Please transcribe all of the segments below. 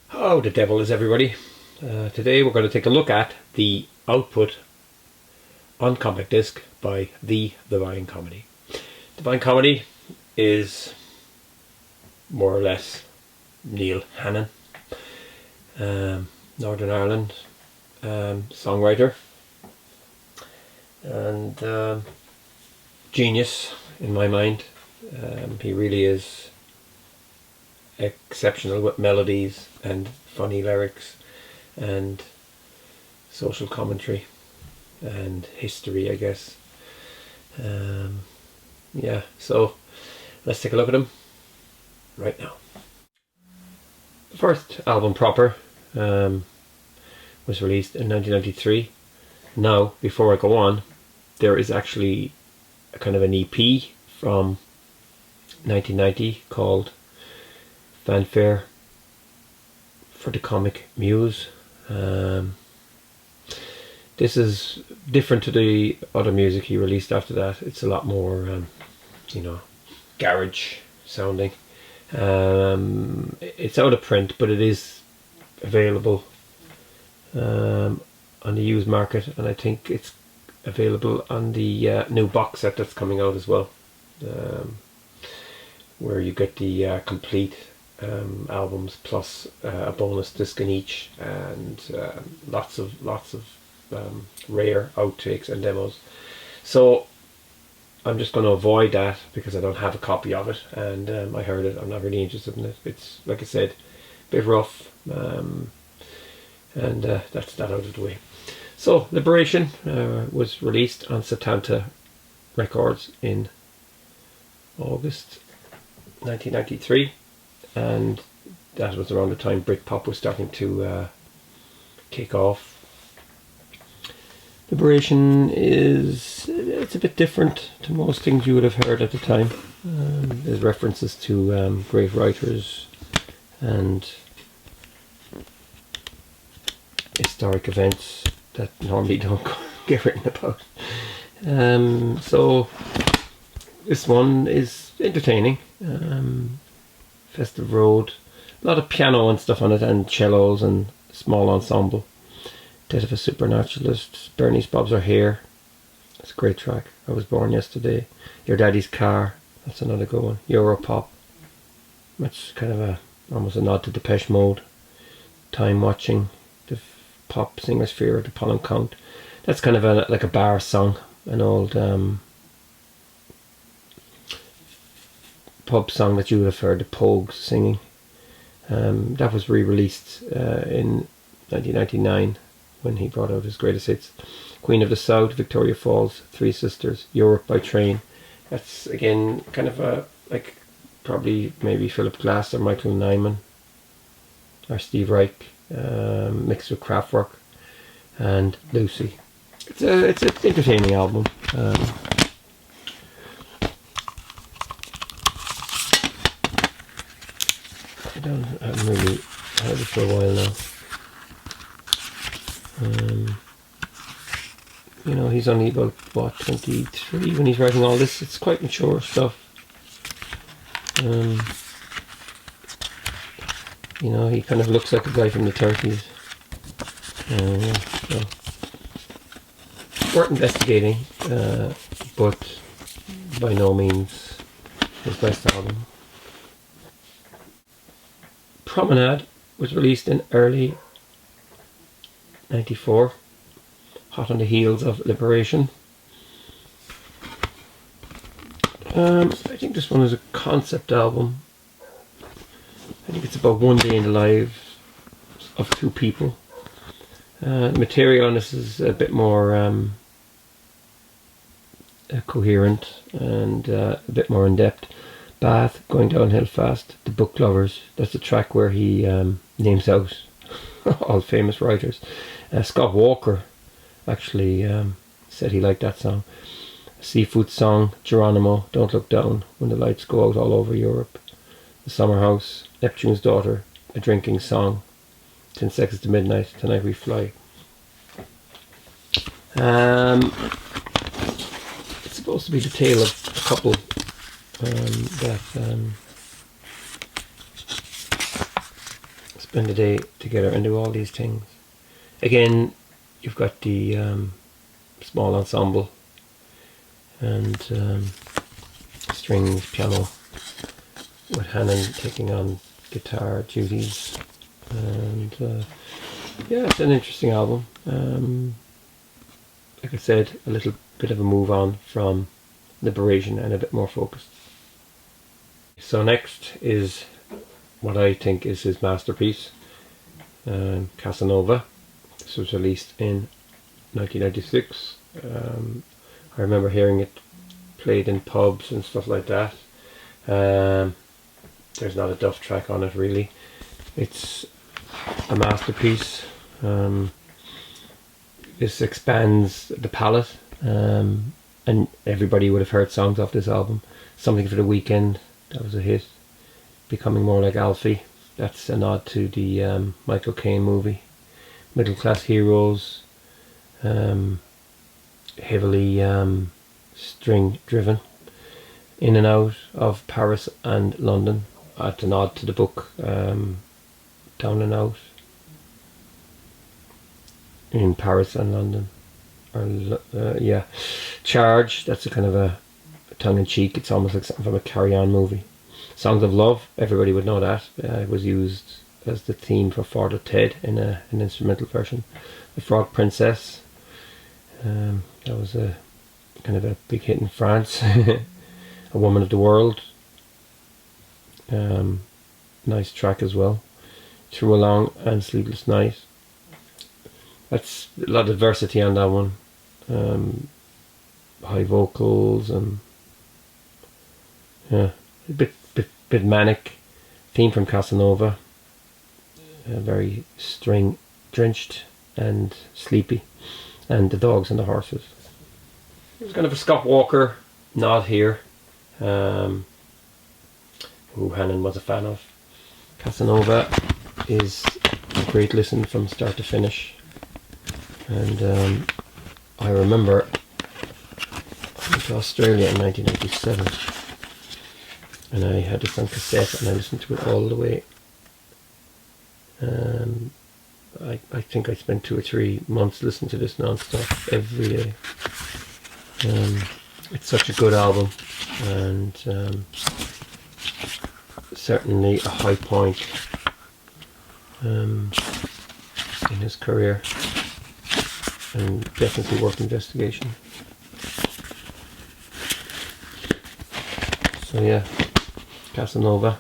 How the devil is everybody? Today we're going to take a look at the output on compact disc by The Divine Comedy. Divine Comedy is more or less Neil Hannon, Northern Ireland songwriter and genius in my mind. He really is exceptional with melodies and funny lyrics and social commentary and history, I guess. Yeah, so let's take a look at him right now. The first album proper was released in 1993. Now, before I go on, there is actually a kind of an EP from 1990 called Fanfare for the Comic Muse. This is different to the other music he released after that. It's a lot more, garage sounding. It's out of print, but it is available on the used market, and I think it's available on the new box set that's coming out as well, where you get the complete albums plus a bonus disc in each, and lots of rare outtakes and demos. So I'm just going to avoid that because I don't have a copy of it, and I heard it. I'm not really interested in it. It's, like I said, a bit rough, and that's that out of the way. So Liberation was released on Setanta Records in August 1993, and that was around the time Britpop was starting to kick off. Liberation it's a bit different to most things you would have heard at the time. There's references to great writers and historic events that normally don't get written about. So this one is entertaining. Festive Road, a lot of piano and stuff on it, and cellos and small ensemble. Death of a Supernaturalist, Bernie's Bobs Are Here, that's a great track. I Was Born Yesterday. Your Daddy's Car, that's another good one. Europop, that's kind of almost a nod to Depeche Mode. Time Watching, the pop singer's fear of the pollen count. That's kind of like a bar song, an old pub song that you would have heard the Pogues singing. That was re-released in 1999 when he brought out his greatest hits. Queen of the South, Victoria Falls, Three Sisters, Europe by Train. That's again kind of like probably maybe Philip Glass or Michael Nyman or Steve Reich, mixed with Kraftwerk, and Lucy. It's an entertaining album. I haven't really heard it for a while now. He's only about, 23 when he's writing all this. It's quite mature stuff. He kind of looks like a guy from the 30s. So worth investigating, but by no means his best album. Promenade was released in early 94, hot on the heels of Liberation. I think this one is a concept album. I think it's about one day in the lives of two people. The material on this is a bit more coherent and a bit more in depth. Bath, Going Downhill Fast, The Book Lovers, that's the track where he names out all famous writers. Scott Walker actually said he liked that song. Seafood Song, Geronimo, Don't Look Down, When the Lights Go Out All Over Europe. The Summer House, Neptune's Daughter, A Drinking Song, 10 Seconds to Midnight, Tonight We Fly. It's supposed to be the tale of a couple that spend the day together and do all these things. Again, you've got the small ensemble and strings, piano, with Hannon taking on guitar duties. And yeah, it's an interesting album. Like I said, a little bit of a move on from Liberation and a bit more focused. So next is what I think is his masterpiece, Casanova. This was released in 1996. I remember hearing it played in pubs and stuff like that. There's not a duff track on it really. It's a masterpiece. This expands the palette, and everybody would have heard songs off this album. Something for the Weekend, that was a hit. Becoming More Like Alfie, that's a nod to the Michael Caine movie. Middle Class Heroes, heavily string driven. In and Out of Paris and London, at a nod to the book Down and Out. In Paris and London, or yeah, Charge. That's a kind of a tongue-in-cheek. It's almost like something from a Carry On movie. Songs of Love. Everybody would know that. It was used as the theme for Father Ted in an instrumental version. The Frog Princess. That was a kind of a big hit in France. A Woman of the World. Nice track as well. Through a Long and Sleepless Night. That's a lot of diversity on that one. High vocals and yeah, a bit manic. Theme from Casanova. Very string drenched and sleepy. And The Dogs and the Horses. There's kind of a Scott Walker nod here, who Hannon was a fan of. Casanova is a great listen from start to finish. And I remember I went to Australia in 1987 and I had this on cassette and I listened to it all the way. I think I spent 2 or 3 months listening to this non-stop every day. It's such a good album, and certainly a high point in his career, and definitely worth investigation. So yeah, Casanova,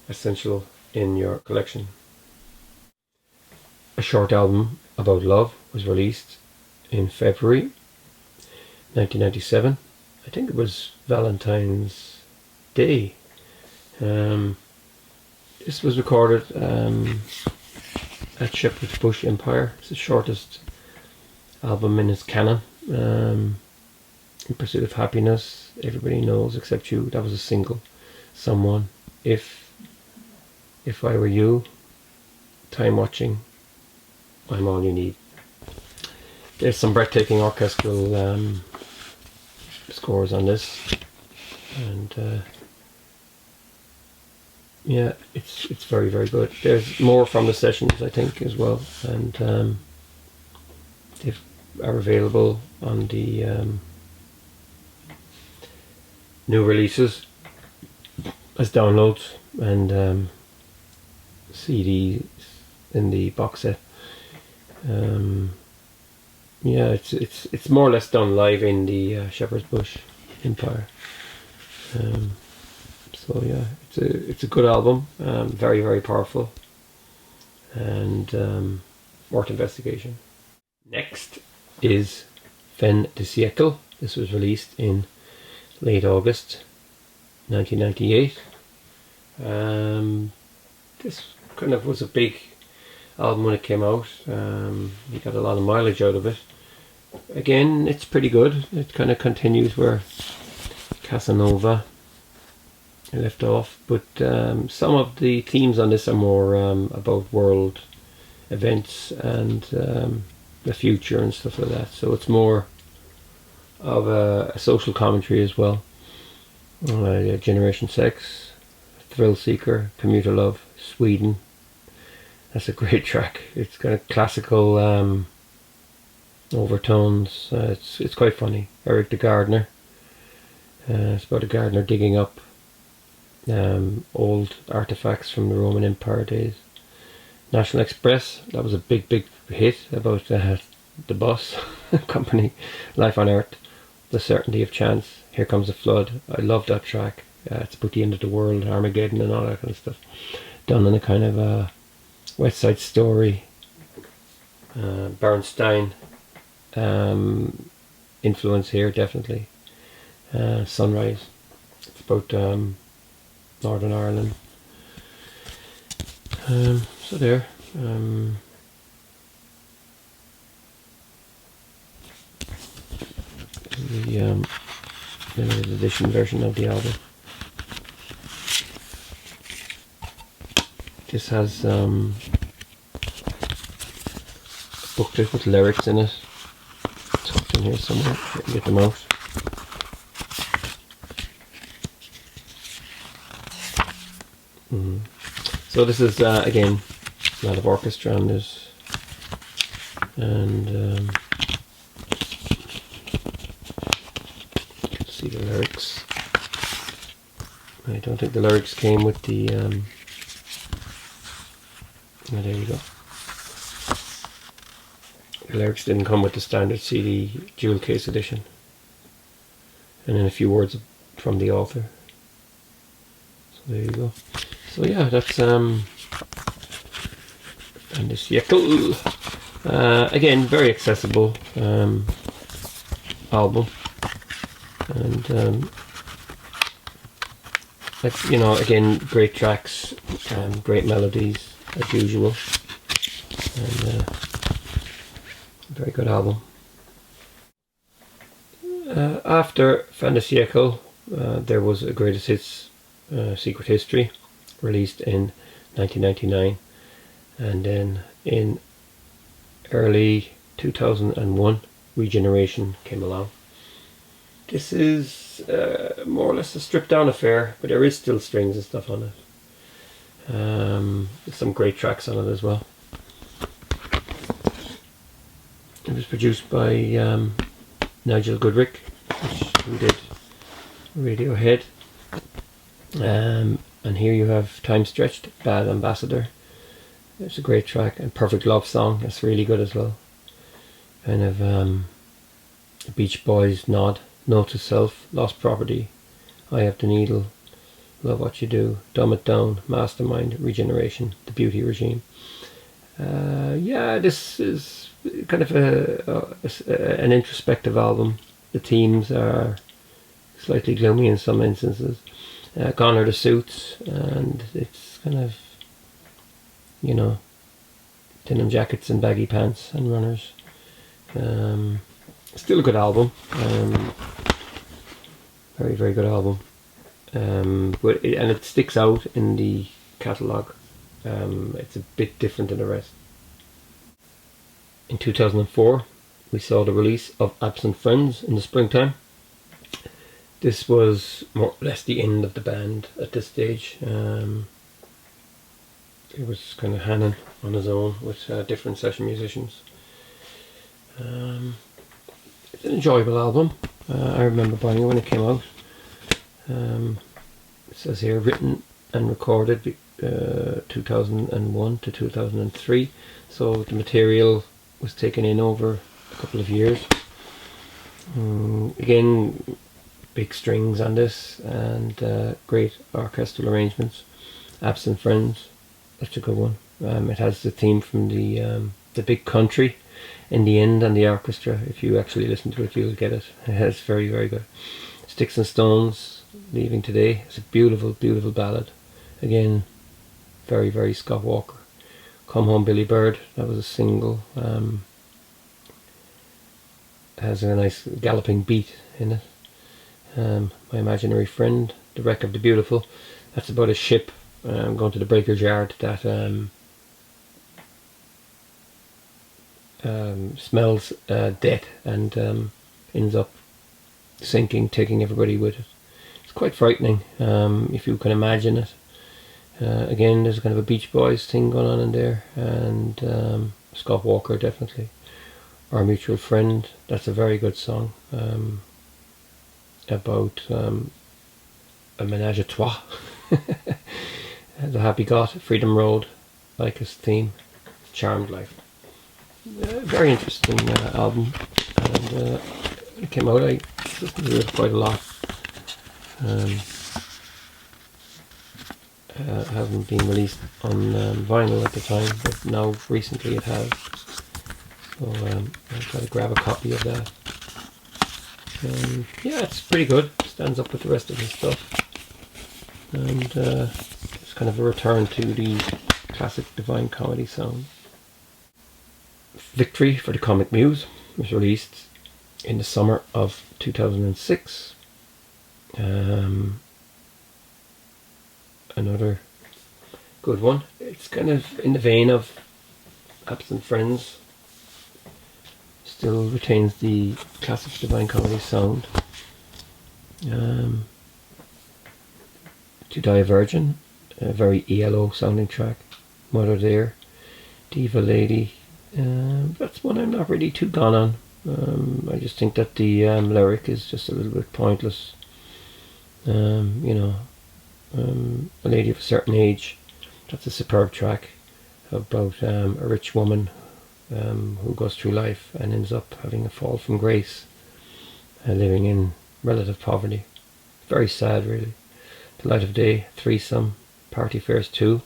essential in your collection. A short album about love was released in February 1997. I think it was Valentine's Day. This was recorded at Shepherd's Bush Empire. It's the shortest album in his canon. In Pursuit of Happiness, Everybody Knows Except You, that was a single. Someone, If I Were You, Time Watching, I'm All You Need. There's some breathtaking orchestral scores on this, and yeah, it's very, very good. There's more from the sessions, I think, as well, and they are available on the new releases as downloads and CDs in the box set. Yeah, it's more or less done live in the Shepherd's Bush Empire. So yeah, it's a good album, very, very powerful, and worth investigation. Next is Fen De Seattle. This was released in late August 1998. This kind of was a big album when it came out. You got a lot of mileage out of it. Again, it's pretty good. It kind of continues where Casanova left off, but some of the themes on this are more about world events and the future and stuff like that. So it's more of a social commentary as well. Generation Sex, Thrill Seeker, Commuter Love, Sweden. That's a great track. It's got a classical overtones. It's quite funny. Eric the Gardener. It's about a gardener digging up old artifacts from the Roman Empire days. National Express, that was a big hit about the bus company. Life on Earth, The Certainty of Chance, Here Comes a Flood. I love that track. It's about the end of the world, Armageddon and all that kind of stuff. Done in a kind of a West Side Story, Bernstein influence here, definitely. Sunrise, it's about Northern Ireland. So there. The limited edition version of the album. This has a booklet with lyrics in it. Tucked in here somewhere. I can get them out. So this is again a lot of orchestra on this, and you can see the lyrics. I don't think the lyrics came with the. Oh, there you go. The lyrics didn't come with the standard CD jewel case edition, and then a few words from the author. So there you go. So yeah, that's Fen De Seattle. Again, very accessible album, and like, you know, again, great tracks, great melodies as usual, and very good album. After Fen De Seattle, there was a Greatest Hits Secret History, released in 1999, and then in early 2001 Regeneration came along. This is more or less a stripped down affair, but there is still strings and stuff on it. There's some great tracks on it as well. It was produced by Nigel Goodrick, who did Radiohead. And here you have Time Stretched, Bad Ambassador. It's a great track, and Perfect Love Song, that's really good as well. Kind of the Beach Boys nod. Note to Self, Lost Property, I Have the Needle, Love What You Do, Dumb It Down, Mastermind, Regeneration, The Beauty Regime. Yeah, this is kind of an introspective album. The themes are slightly gloomy in some instances. Gone are the suits, and it's kind of, you know, denim jackets and baggy pants and runners. Still a good album. Very, very good album. And it sticks out in the catalogue. It's a bit different than the rest. In 2004, we saw the release of Absent Friends in the springtime. This was more or less the end of the band at this stage. It was kind of Hannon on his own with different session musicians. It's an enjoyable album. I remember buying it when it came out. It says here, written and recorded 2001 to 2003. So the material was taken in over a couple of years. Again, big strings on this, and great orchestral arrangements. Absent Friends, that's a good one. It has the theme from the Big Country in the end, and the orchestra. If you actually listen to it, you'll get it. It's very, very good. Sticks and Stones, Leaving Today. It's a beautiful, beautiful ballad. Again, very, very Scott Walker. Come Home Billy Bird, that was a single. Has a nice galloping beat in it. My Imaginary Friend, The Wreck of the Beautiful. That's about a ship going to the breaker's yard that smells death and ends up sinking, taking everybody with it. It's quite frightening if you can imagine it. Again, there's kind of a Beach Boys thing going on in there, and Scott Walker definitely. Our Mutual Friend, that's a very good song, about a menage a trois. The Happy God, Freedom Road, Lyca's Theme, Charmed Life. Very interesting album, and it came out, I listened to it quite a lot. It hasn't been released on vinyl at the time, but now recently it has. So I'll try to grab a copy of that. Yeah, it's pretty good. Stands up with the rest of his stuff. And it's kind of a return to the classic Divine Comedy sound. Victory for the Comic Muse was released in the summer of 2006. Another good one. It's kind of in the vein of Absent Friends. Still retains the classic Divine Comedy sound. To Die a Virgin, a very ELO sounding track. Mother Dear, Diva Lady. That's one I'm not really too gone on. I just think that the lyric is just a little bit pointless. A Lady of a Certain Age, that's a superb track about a rich woman who goes through life and ends up having a fall from grace, living in relative poverty. Very sad, really. The Light of Day, Threesome, Party Fairs 2.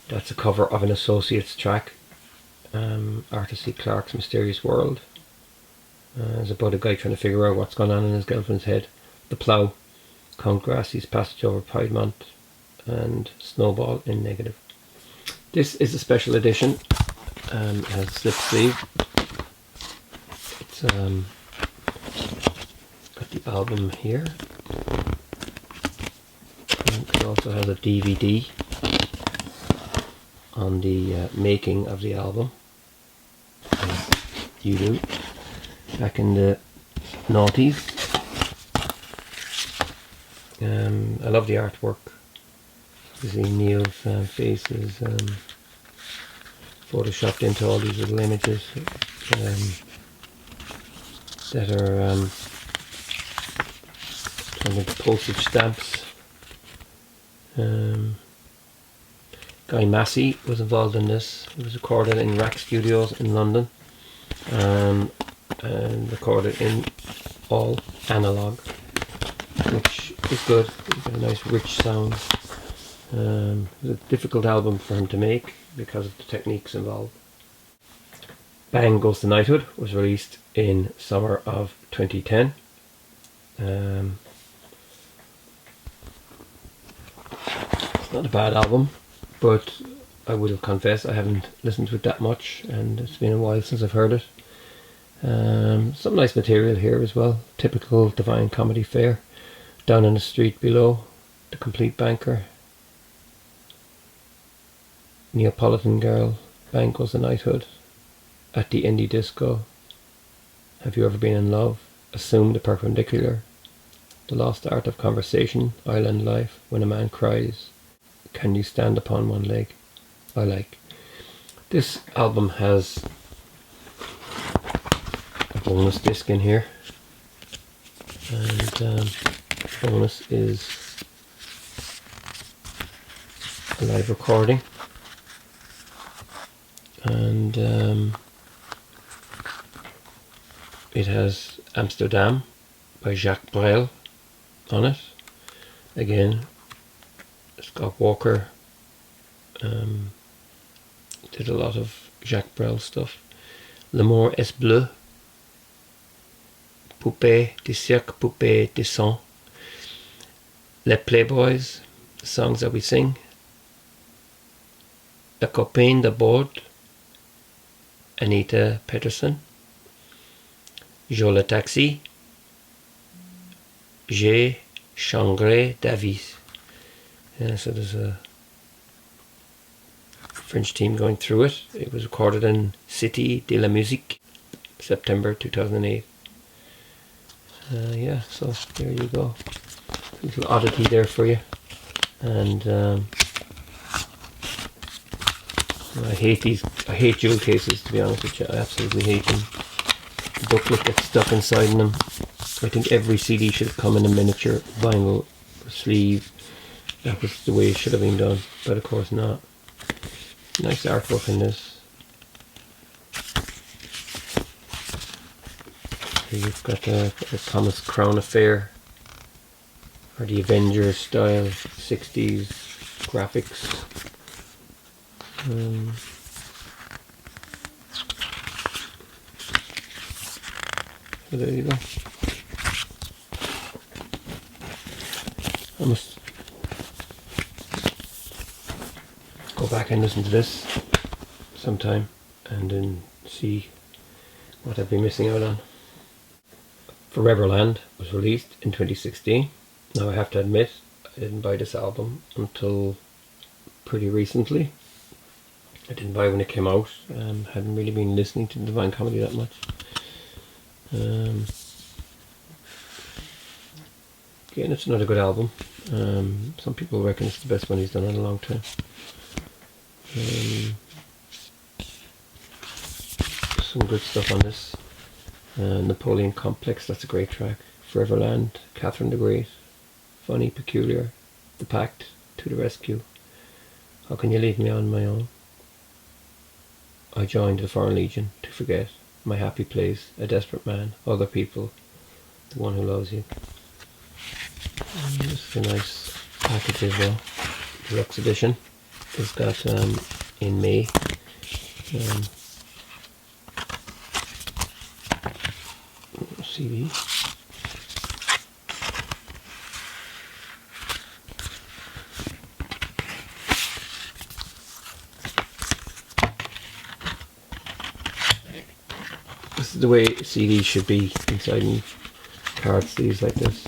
That's a cover of an Associates track, Arthur C. Clarke's Mysterious World. It's about a guy trying to figure out what's going on in his girlfriend's head. The Plough, Count Grassie's Passage Over Piedmont, and Snowball in Negative. This is a special edition. It has a slip sleeve. It's got the album here. And it also has a DVD on the making of the album, as you do, back in the noughties. I love the artwork. You see Neil's face is photoshopped into all these little images that are kind of postage stamps. Guy Massey was involved in this. It was recorded in Rack Studios in London, and recorded in all analog, which is good. It's got a nice rich sound. It was a difficult album for him to make because of the techniques involved. Bang Goes the Knighthood was released in summer of 2010. It's not a bad album, but I will confess I haven't listened to it that much, and it's been a while since I've heard it. Some nice material here as well. Typical Divine Comedy fare. Down in the Street Below, The Complete Banker, Neapolitan Girl, Bang Goes the Knighthood, At the Indie Disco, Have You Ever Been in Love, Assume the Perpendicular, The Lost Art of Conversation, Island Life, When a Man Cries, Can You Stand Upon One Leg. I like. This album has a bonus disc in here, and the bonus is a live recording, and it has Amsterdam by Jacques Brel on it. Again, Scott Walker did a lot of Jacques Brel stuff. L'amour est bleu, Poupée de cirque, Poupée de sang, Les Playboys, the songs that we sing, La Copine de Bord, Anita Peterson, Jo le Taxi, J'ai Changé Davis. Yeah, so there's a French team going through it. It was recorded in Cité de la Musique, September 2008. Yeah, so there you go. A little oddity there for you. And I hate jewel cases, to be honest with you. I absolutely hate them. The booklet gets stuck inside them. I think every CD should have come in a miniature vinyl sleeve. That was the way it should have been done, but of course not. Nice artwork in this. Here you've got a Thomas Crown Affair, or the Avengers style 60s graphics. So there you go. I must go back and listen to this sometime and then see what I've been missing out on. Foreverland was released in 2016. Now I have to admit, I didn't buy this album until pretty recently. I didn't buy it when it came out. Hadn't really been listening to Divine Comedy that much. Again, it's another good album. Some people reckon it's the best one he's done in a long time. Some good stuff on this. Napoleon Complex, that's a great track. Foreverland, Catherine the Great, Funny, Peculiar, The Pact, To the Rescue, How Can You Leave Me on My Own, I Joined the Foreign Legion, To Forget, My Happy Place, A Desperate Man, Other People, The One Who Loves You. This is a nice package as well. Deluxe edition. It's got in May. CD. This is the way CDs should be, inside in card sleeves like this.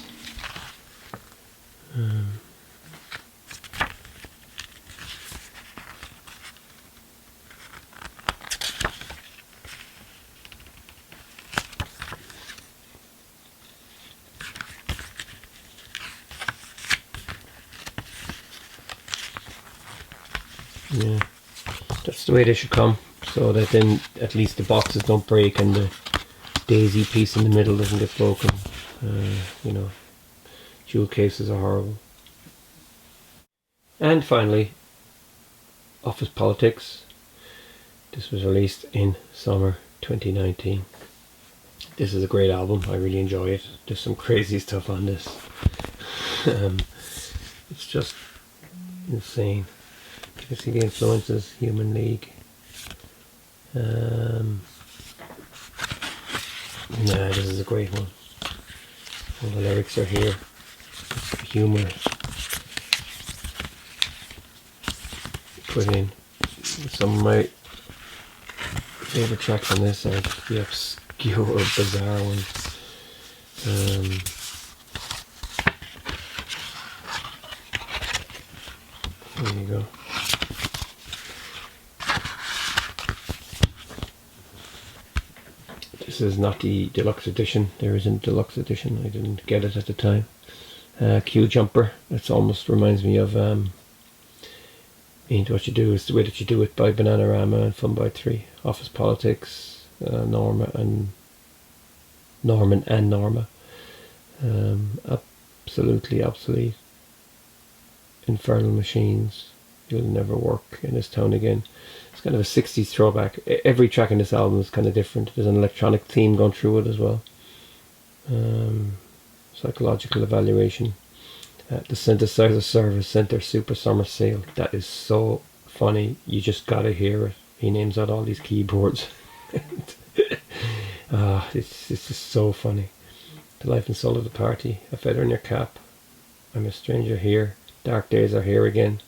Yeah, that's the way they should come, so that then at least the boxes don't break and the daisy piece in the middle doesn't get broken. You know, jewel cases are horrible. And finally, Office Politics. This was released in summer 2019. This is a great album. I really enjoy it. There's some crazy stuff on this. It's just insane. You can see the influences. Human League. Yeah, this is a great one. All the lyrics are here. The humour put in. Some of my favourite tracks on this are the obscure, bizarre ones. There you go. This is not the deluxe edition. There isn't a deluxe edition. I didn't get it at the time. Q Jumper. That almost reminds me of Ain't What You Do Is the Way That You Do It by Bananarama and Fun by Three. Office Politics. Norman and Norma. Absolutely obsolete. Infernal Machines. You'll Never Work in This Town Again. It's kind of a 60s throwback. Every track in this album is kind of different. There's an electronic theme going through it as well. Psychological Evaluation. The Synthesizer Service Center Super Summer Sale. That is so funny. You just gotta hear it. He names out all these keyboards. It's just so funny. The Life and Soul of the Party. A Feather in Your Cap. I'm a Stranger Here. Dark Days Are Here Again.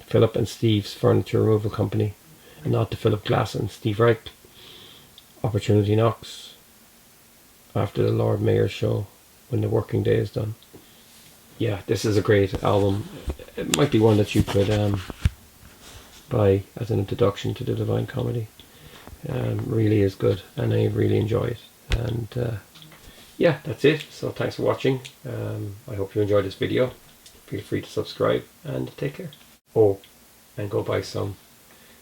Philip and Steve's Furniture Removal Company. A nod to Philip Glass and Steve Reich. Opportunity Knocks. After the Lord Mayor's Show. When the Working Day is Done. Yeah, this is a great album. It might be one that you could buy as an introduction to the Divine Comedy. Really is good, and I really enjoy it. And yeah, that's it. So thanks for watching. I hope you enjoyed this video. feel free to subscribe and take care. Oh, and go buy some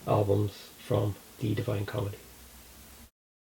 albums from The Divine Comedy.